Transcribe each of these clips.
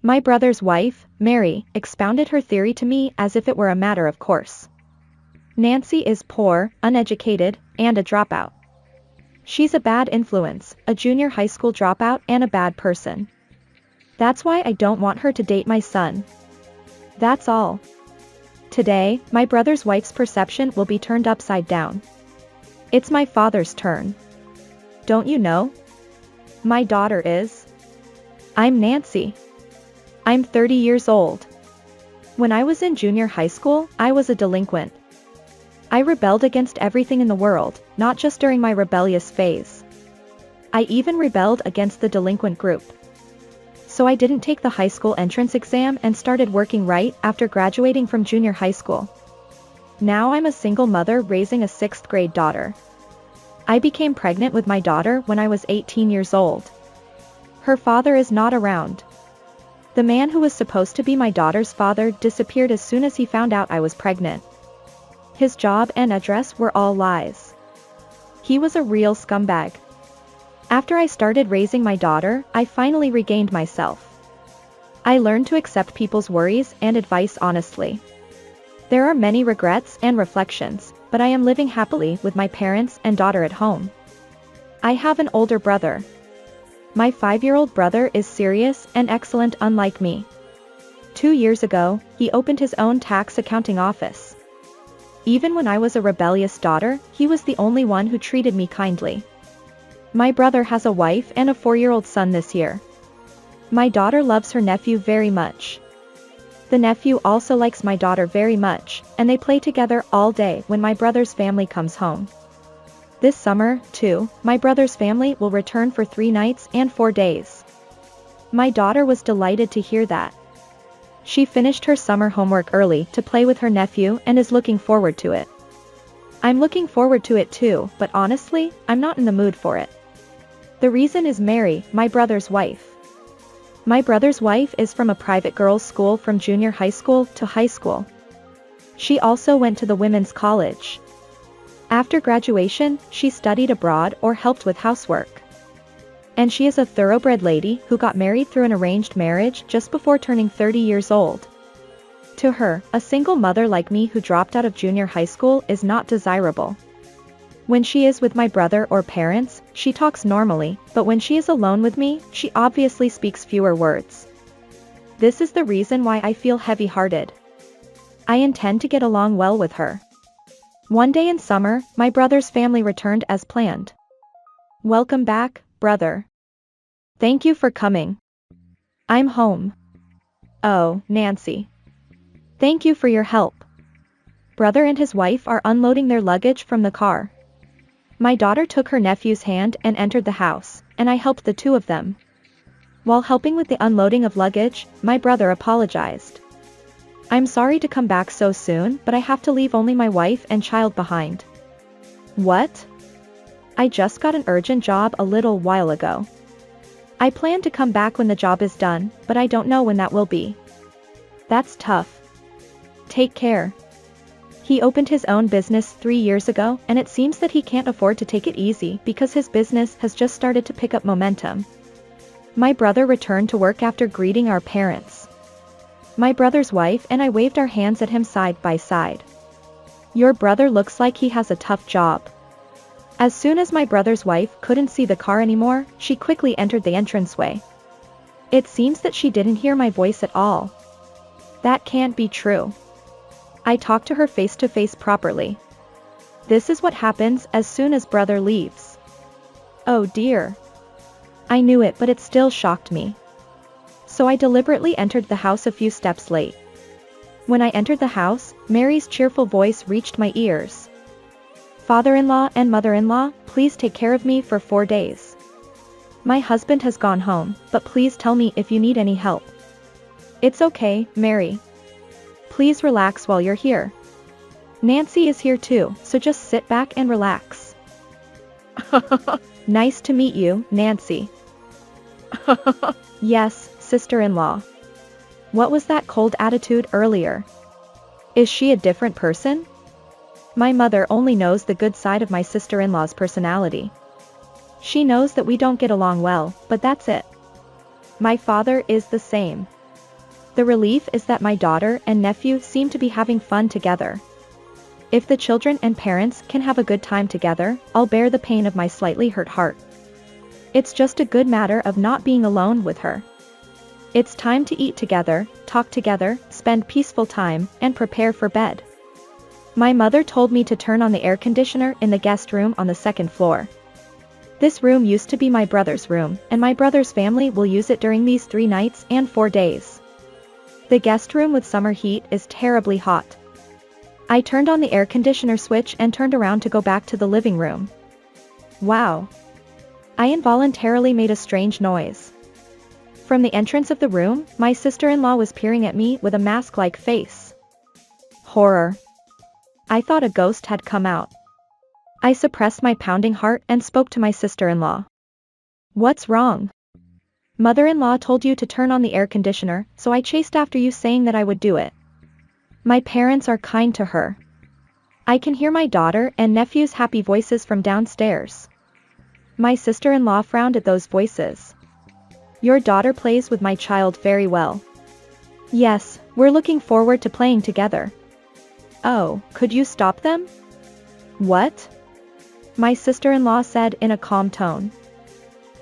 My brother's wife, Mary, expounded her theory to me as if it were a matter of course. Nancy is poor, uneducated, and a dropout. She's a bad influence, a junior high school dropout and a bad person. That's why I don't want her to date my son. That's all. Today, my brother's wife's perception will be turned upside down. It's my father's turn. Don't you know? My daughter is. I'm Nancy. I'm 30 years old. When I was in junior high school, I was a delinquent. I rebelled against everything in the world, not just during my rebellious phase. I even rebelled against the delinquent group. So I didn't take the high school entrance exam and started working right after graduating from junior high school. Now I'm a single mother raising a 6th grade daughter. I became pregnant with my daughter when I was 18 years old. Her father is not around. The man who was supposed to be my daughter's father disappeared as soon as he found out I was pregnant. His job and address were all lies. He was a real scumbag. After I started raising my daughter, I finally regained myself. I learned to accept people's worries and advice honestly. There are many regrets and reflections, but I am living happily with my parents and daughter at home. I have an older brother. My 5-year-old brother is serious and excellent unlike me. 2 years ago, he opened his own tax accounting office. Even when I was a rebellious daughter, he was the only one who treated me kindly. My brother has a wife and a 4-year-old son this year. My daughter loves her nephew very much. The nephew also likes my daughter very much, and they play together all day when my brother's family comes home. This summer, too, my brother's family will return for 3 nights and 4 days. My daughter was delighted to hear that. She finished her summer homework early to play with her nephew and is looking forward to it. I'm looking forward to it too, but honestly, I'm not in the mood for it. The reason is Mary, my brother's wife. My brother's wife is from a private girls' school from junior high school to high school. She also went to the women's college. After graduation, she studied abroad or helped with housework. And she is a thoroughbred lady who got married through an arranged marriage just before turning 30 years old. To her, a single mother like me who dropped out of junior high school is not desirable. When she is with my brother or parents, she talks normally, but when she is alone with me, she obviously speaks fewer words. This is the reason why I feel heavy-hearted. I intend to get along well with her. One day in summer, my brother's family returned as planned. Welcome back, brother. Thank you for coming. I'm home. Oh, Nancy. Thank you for your help. Brother and his wife are unloading their luggage from the car. My daughter took her nephew's hand and entered the house, and I helped the two of them. While helping with the unloading of luggage, my brother apologized. I'm sorry to come back so soon, but I have to leave only my wife and child behind. What? I just got an urgent job a little while ago. I plan to come back when the job is done, but I don't know when that will be. That's tough. Take care. He opened his own business 3 years ago, and it seems that he can't afford to take it easy because his business has just started to pick up momentum. My brother returned to work after greeting our parents. My brother's wife and I waved our hands at him side by side. Your brother looks like he has a tough job. As soon as my brother's wife couldn't see the car anymore, she quickly entered the entranceway. It seems that she didn't hear my voice at all. That can't be true. I talked to her face to face properly. This is what happens as soon as brother leaves. Oh dear. I knew it, but it still shocked me. So I deliberately entered the house a few steps late. When I entered the house, Mary's cheerful voice reached my ears. Father-in-law and mother-in-law, please take care of me for 4 days. My husband has gone home, but please tell me if you need any help. It's okay, Mary. Please relax while you're here. Nancy is here too, so just sit back and relax. Nice to meet you, Nancy. Yes, sister-in-law. What was that cold attitude earlier? Is she a different person? My mother only knows the good side of my sister-in-law's personality. She knows that we don't get along well, but that's it. My father is the same. The relief is that my daughter and nephew seem to be having fun together. If the children and parents can have a good time together, I'll bear the pain of my slightly hurt heart. It's just a good matter of not being alone with her. It's time to eat together, talk together, spend peaceful time, and prepare for bed. My mother told me to turn on the air conditioner in the guest room on the second floor. This room used to be my brother's room, and my brother's family will use it during these 3 nights and 4 days. The guest room with summer heat is terribly hot. I turned on the air conditioner switch and turned around to go back to the living room. Wow! I involuntarily made a strange noise. From the entrance of the room, my sister-in-law was peering at me with a mask-like face. Horror! I thought a ghost had come out. I suppressed my pounding heart and spoke to my sister-in-law. What's wrong? Mother-in-law told you to turn on the air conditioner, so I chased after you saying that I would do it. My parents are kind to her. I can hear my daughter and nephew's happy voices from downstairs. My sister-in-law frowned at those voices. Your daughter plays with my child very well. Yes, we're looking forward to playing together. Oh, could you stop them? What? My sister-in-law said in a calm tone.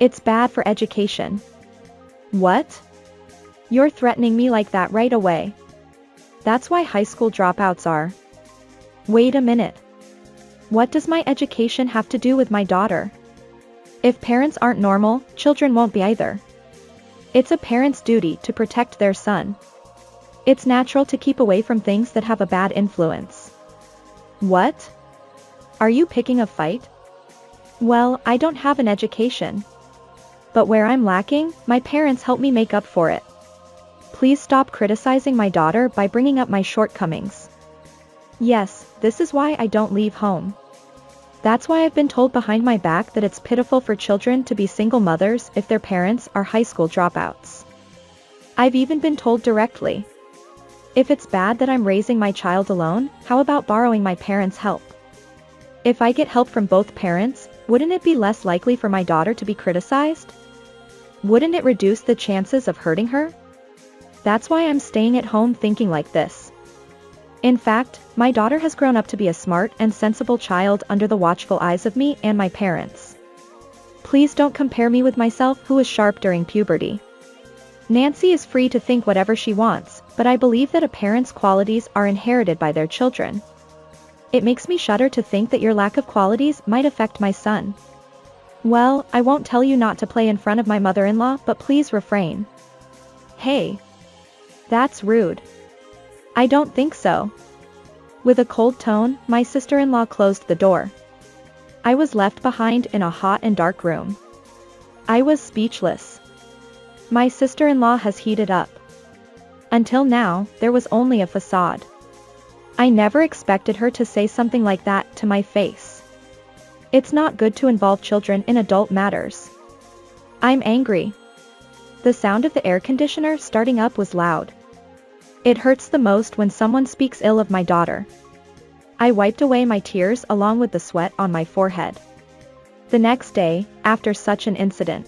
It's bad for education. What? You're threatening me like that right away. That's why high school dropouts are. Wait a minute. What does my education have to do with my daughter? If parents aren't normal, children won't be either. It's a parent's duty to protect their son. It's natural to keep away from things that have a bad influence. What? Are you picking a fight? Well, I don't have an education. But where I'm lacking, my parents help me make up for it. Please stop criticizing my daughter by bringing up my shortcomings. Yes, this is why I don't leave home. That's why I've been told behind my back that it's pitiful for children to be single mothers if their parents are high school dropouts. I've even been told directly. If it's bad that I'm raising my child alone, how about borrowing my parents' help? If I get help from both parents, wouldn't it be less likely for my daughter to be criticized? Wouldn't it reduce the chances of hurting her? That's why I'm staying at home thinking like this. In fact, my daughter has grown up to be a smart and sensible child under the watchful eyes of me and my parents. Please don't compare me with myself, who was sharp during puberty. Nancy is free to think whatever she wants, but I believe that a parent's qualities are inherited by their children. It makes me shudder to think that your lack of qualities might affect my son. Well, I won't tell you not to play in front of my mother-in-law, but please refrain. Hey. That's rude. I don't think so. With a cold tone, my sister-in-law closed the door. I was left behind in a hot and dark room. I was speechless. My sister-in-law has heated up. Until now, there was only a facade. I never expected her to say something like that to my face. It's not good to involve children in adult matters. I'm angry. The sound of the air conditioner starting up was loud. It hurts the most when someone speaks ill of my daughter. I wiped away my tears along with the sweat on my forehead. The next day, after such an incident,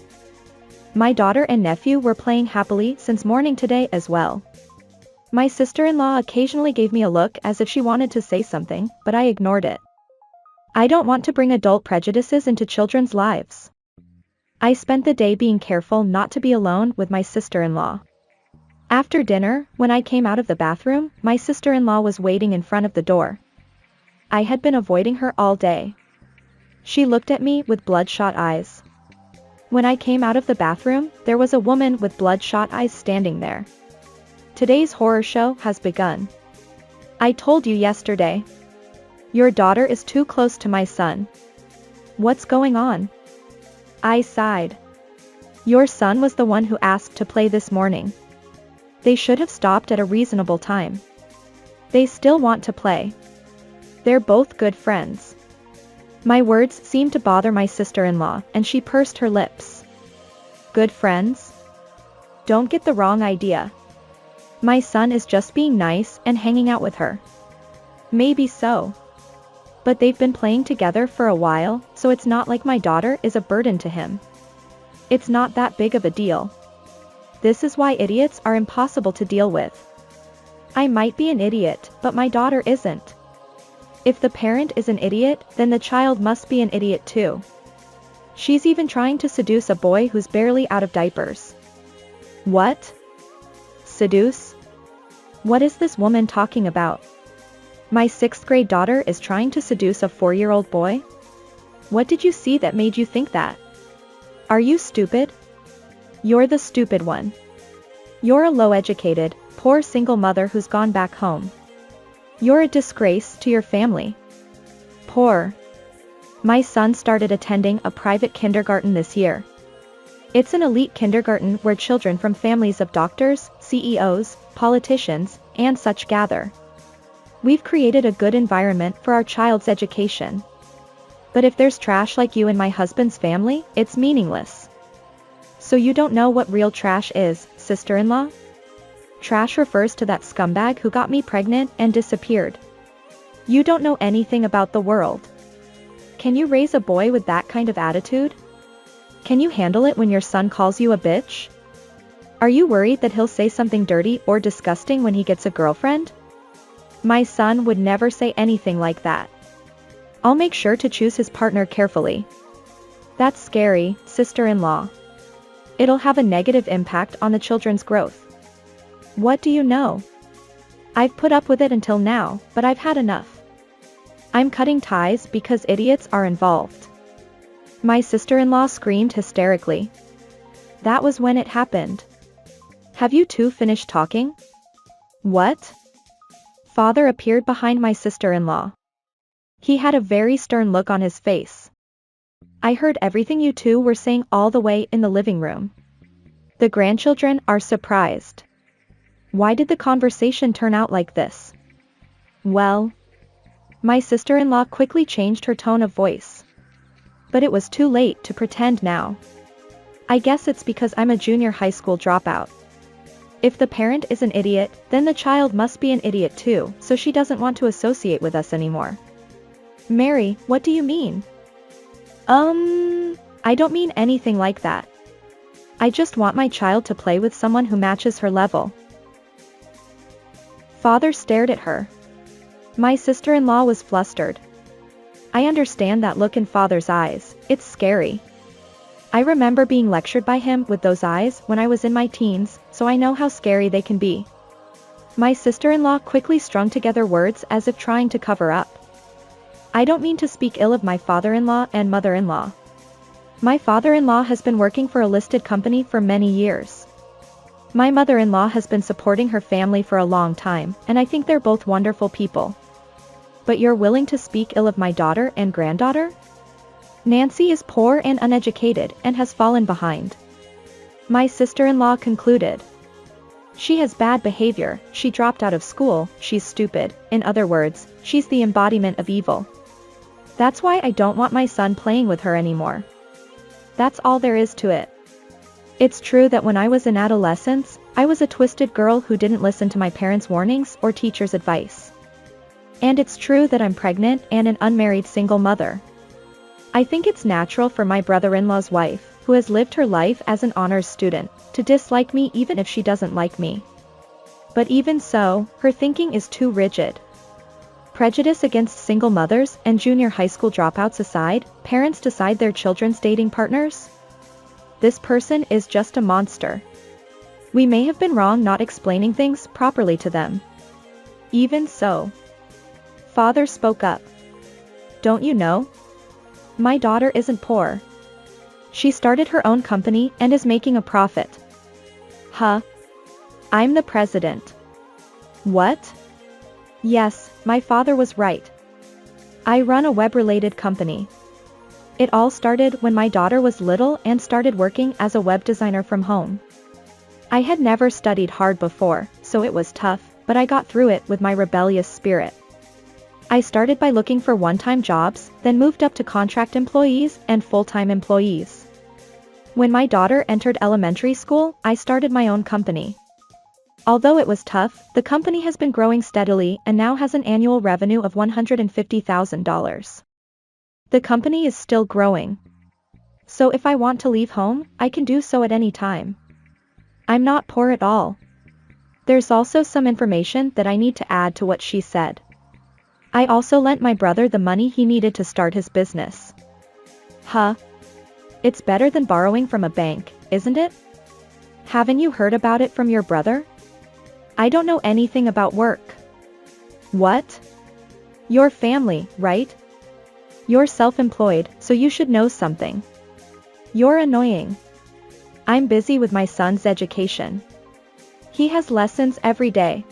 my daughter and nephew were playing happily since morning today as well. My sister-in-law occasionally gave me a look as if she wanted to say something, but I ignored it. I don't want to bring adult prejudices into children's lives. I spent the day being careful not to be alone with my sister-in-law. After dinner, when I came out of the bathroom, my sister-in-law was waiting in front of the door. I had been avoiding her all day. She looked at me with bloodshot eyes. When I came out of the bathroom, there was a woman with bloodshot eyes standing there. Today's horror show has begun. I told you yesterday. Your daughter is too close to my son. What's going on? I sighed. Your son was the one who asked to play this morning. They should have stopped at a reasonable time. They still want to play. They're both good friends. My words seemed to bother my sister-in-law, and she pursed her lips. Good friends? Don't get the wrong idea. My son is just being nice and hanging out with her. Maybe so. But they've been playing together for a while, so it's not like my daughter is a burden to him. It's not that big of a deal. This is why idiots are impossible to deal with. I might be an idiot, but my daughter isn't. If the parent is an idiot, then the child must be an idiot too. She's even trying to seduce a boy who's barely out of diapers. What? Seduce? What is this woman talking about? My 6th grade daughter is trying to seduce a 4-year-old boy? What did you see that made you think that? Are you stupid? You're the stupid one. You're a low-educated, poor single mother who's gone back home. You're a disgrace to your family. Poor. My son started attending a private kindergarten this year. It's an elite kindergarten where children from families of doctors, CEOs, politicians, and such gather. We've created a good environment for our child's education. But if there's trash like you in my husband's family, it's meaningless. So you don't know what real trash is, sister-in-law? Trash refers to that scumbag who got me pregnant and disappeared. You don't know anything about the world. Can you raise a boy with that kind of attitude? Can you handle it when your son calls you a bitch? Are you worried that he'll say something dirty or disgusting when he gets a girlfriend? My son would never say anything like that. I'll make sure to choose his partner carefully. That's scary, sister-in-law. It'll have a negative impact on the children's growth. What do you know? I've put up with it until now, but I've had enough. I'm cutting ties because idiots are involved. My sister-in-law screamed hysterically. That was when it happened. Have you two finished talking? What? Father appeared behind my sister-in-law. He had a very stern look on his face. I heard everything you two were saying all the way in the living room. The grandchildren are surprised. Why did the conversation turn out like this? Well, my sister-in-law quickly changed her tone of voice. But it was too late to pretend now. I guess it's because I'm a junior high school dropout. If the parent is an idiot, then the child must be an idiot too, so she doesn't want to associate with us anymore. Mary, what do you mean? I don't mean anything like that. I just want my child to play with someone who matches her level. Father stared at her. My sister-in-law was flustered. I understand that look in Father's eyes, it's scary. I remember being lectured by him with those eyes when I was in my teens, so I know how scary they can be. My sister-in-law quickly strung together words as if trying to cover up. I don't mean to speak ill of my father-in-law and mother-in-law. My father-in-law has been working for a listed company for many years. My mother-in-law has been supporting her family for a long time, and I think they're both wonderful people. But you're willing to speak ill of my daughter and granddaughter? Nancy is poor and uneducated and has fallen behind. My sister-in-law concluded. She has bad behavior, she dropped out of school, she's stupid, in other words, she's the embodiment of evil. That's why I don't want my son playing with her anymore. That's all there is to it. It's true that when I was in adolescence, I was a twisted girl who didn't listen to my parents' warnings or teachers' advice. And it's true that I'm pregnant and an unmarried single mother. I think it's natural for my brother-in-law's wife, who has lived her life as an honors student, to dislike me even if she doesn't like me. But even so, her thinking is too rigid. Prejudice against single mothers and junior high school dropouts aside, parents decide their children's dating partners? This person is just a monster. We may have been wrong not explaining things properly to them. Even so. Father spoke up. Don't you know? My daughter isn't poor. She started her own company and is making a profit. Huh? I'm the president. What? Yes, my father was right. I run a web-related company. It all started when my daughter was little and started working as a web designer from home. I had never studied hard before, so it was tough, but I got through it with my rebellious spirit. I started by looking for one-time jobs, then moved up to contract employees and full-time employees. When my daughter entered elementary school, I started my own company. Although it was tough, the company has been growing steadily and now has an annual revenue of $150,000. The company is still growing. So if I want to leave home, I can do so at any time. I'm not poor at all. There's also some information that I need to add to what she said. I also lent my brother the money he needed to start his business. Huh? It's better than borrowing from a bank, isn't it? Haven't you heard about it from your brother? I don't know anything about work. What? Your family, right? You're self-employed, so you should know something. You're annoying. I'm busy with my son's education. He has lessons every day.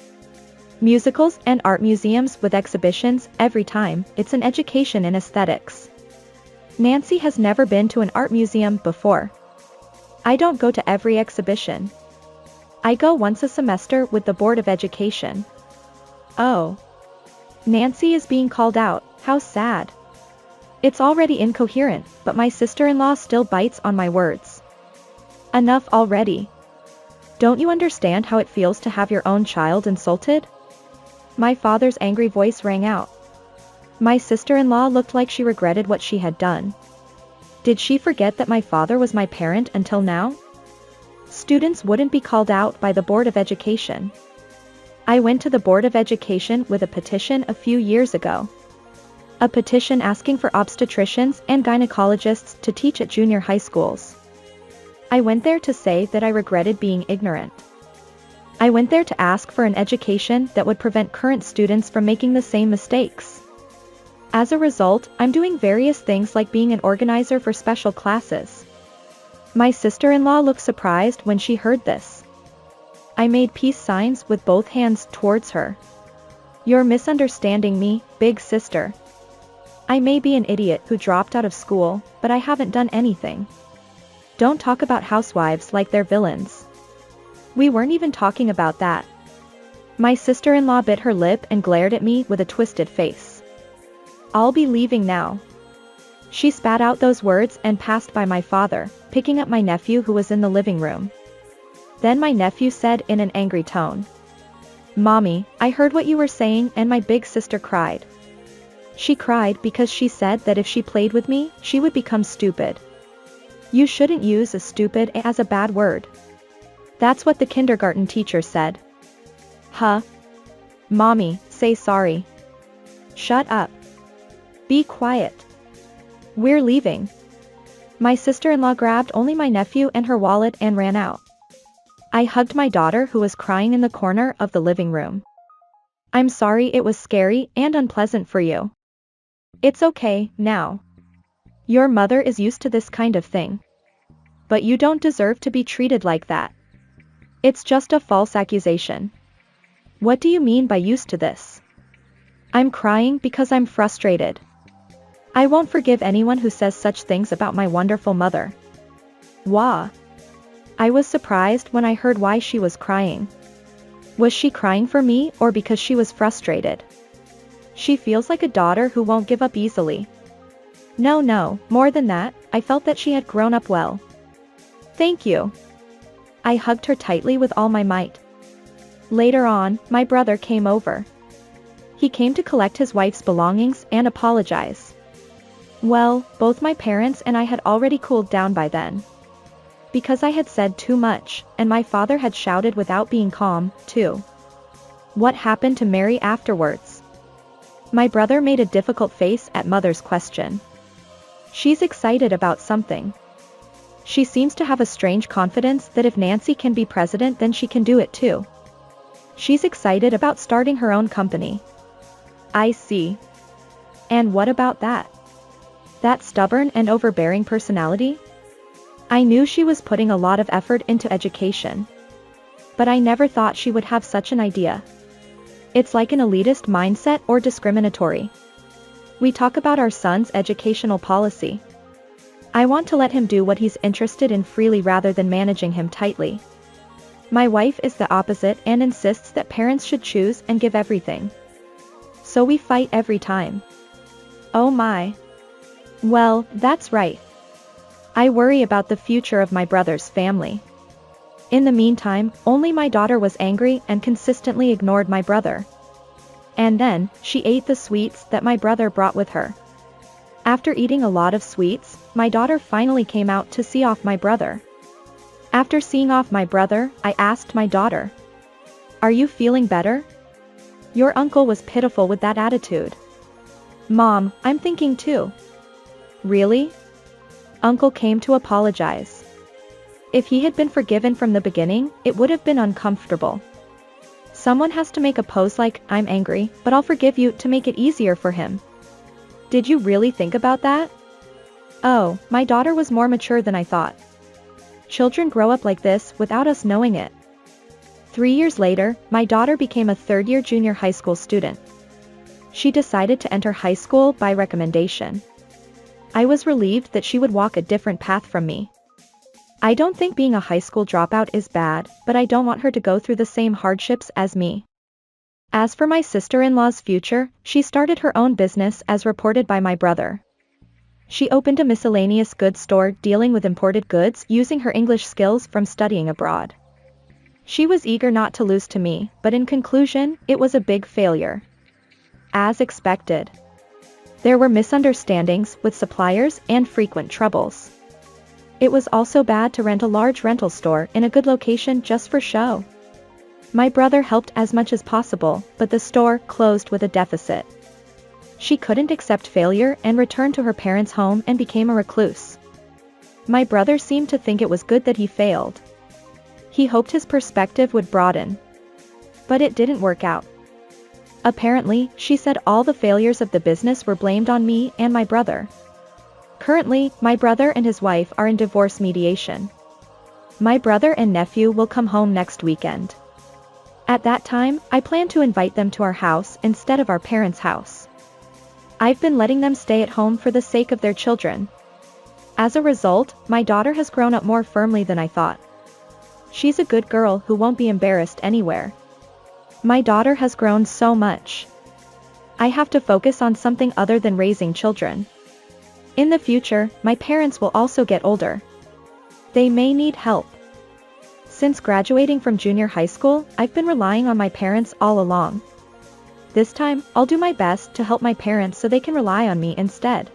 Musicals and art museums with exhibitions every time. It's an education in aesthetics. Nancy has never been to an art museum before. I don't go to every exhibition. I go once a semester with the Board of Education. Oh. Nancy is being called out, how sad. It's already incoherent, but my sister-in-law still bites on my words. Enough already. Don't you understand how it feels to have your own child insulted? My father's angry voice rang out. My sister-in-law looked like she regretted what she had done. Did she forget that my father was my parent until now? Students wouldn't be called out by the Board of Education. I went to the Board of Education with a petition a few years ago. A petition asking for obstetricians and gynecologists to teach at junior high schools. I went there to say that I regretted being ignorant. I went there to ask for an education that would prevent current students from making the same mistakes. As a result, I'm doing various things like being an organizer for special classes. My sister-in-law looked surprised when she heard this. I made peace signs with both hands towards her. You're misunderstanding me, big sister. I may be an idiot who dropped out of school, but I haven't done anything. Don't talk about housewives like they're villains. We weren't even talking about that. My sister-in-law bit her lip and glared at me with a twisted face. I'll be leaving now. She spat out those words and passed by my father, picking up my nephew who was in the living room. Then my nephew said in an angry tone. Mommy, I heard what you were saying and my big sister cried. She cried because she said that if she played with me, she would become stupid. You shouldn't use a stupid as a bad word. That's what the kindergarten teacher said. Huh? Mommy, say sorry. Shut up. Be quiet. We're leaving. My sister-in-law grabbed only my nephew and her wallet and ran out. I hugged my daughter who was crying in the corner of the living room. I'm sorry it was scary and unpleasant for you. It's okay, now. Your mother is used to this kind of thing. But you don't deserve to be treated like that. It's just a false accusation. What do you mean by used to this? I'm crying because I'm frustrated. I won't forgive anyone who says such things about my wonderful mother. Wah. I was surprised when I heard why she was crying. Was she crying for me or because she was frustrated? She feels like a daughter who won't give up easily. No, more than that, I felt that she had grown up well. Thank you. I hugged her tightly with all my might. Later on, my brother came over. He came to collect his wife's belongings and apologize. Well, both my parents and I had already cooled down by then. Because I had said too much, and my father had shouted without being calm, too. What happened to Mary afterwards? My brother made a difficult face at Mother's question. She's excited about something. She seems to have a strange confidence that if Nancy can be president then she can do it too. She's excited about starting her own company. I see. And what about that? That stubborn and overbearing personality? I knew she was putting a lot of effort into education. But I never thought she would have such an idea. It's like an elitist mindset or discriminatory. We talk about our son's educational policy. I want to let him do what he's interested in freely rather than managing him tightly. My wife is the opposite and insists that parents should choose and give everything. So we fight every time. Oh my. Well, that's right. I worry about the future of my brother's family. In the meantime, only my daughter was angry and consistently ignored my brother. And then, she ate the sweets that my brother brought with her. After eating a lot of sweets, my daughter finally came out to see off my brother. After seeing off my brother, I asked my daughter, "Are you feeling better? Your uncle was pitiful with that attitude." "Mom, I'm thinking too." "Really?" Uncle came to apologize. If he had been forgiven from the beginning, it would have been uncomfortable. Someone has to make a pose like, "I'm angry, but I'll forgive you," to make it easier for him. Did you really think about that? Oh, my daughter was more mature than I thought. Children grow up like this without us knowing it. 3 years later, my daughter became a third-year junior high school student. She decided to enter high school by recommendation. I was relieved that she would walk a different path from me. I don't think being a high school dropout is bad, but I don't want her to go through the same hardships as me. As for my sister-in-law's future, she started her own business as reported by my brother. She opened a miscellaneous goods store dealing with imported goods using her English skills from studying abroad. She was eager not to lose to me, but in conclusion, it was a big failure. As expected. There were misunderstandings with suppliers and frequent troubles. It was also bad to rent a large rental store in a good location just for show. My brother helped as much as possible, but the store closed with a deficit. She couldn't accept failure and returned to her parents' home and became a recluse. My brother seemed to think it was good that he failed. He hoped his perspective would broaden. But it didn't work out. Apparently, she said all the failures of the business were blamed on me and my brother. Currently, my brother and his wife are in divorce mediation. My brother and nephew will come home next weekend. At that time, I plan to invite them to our house instead of our parents' house. I've been letting them stay at home for the sake of their children. As a result, my daughter has grown up more firmly than I thought. She's a good girl who won't be embarrassed anywhere. My daughter has grown so much. I have to focus on something other than raising children. In the future, my parents will also get older. They may need help. Since graduating from junior high school, I've been relying on my parents all along. This time, I'll do my best to help my parents so they can rely on me instead.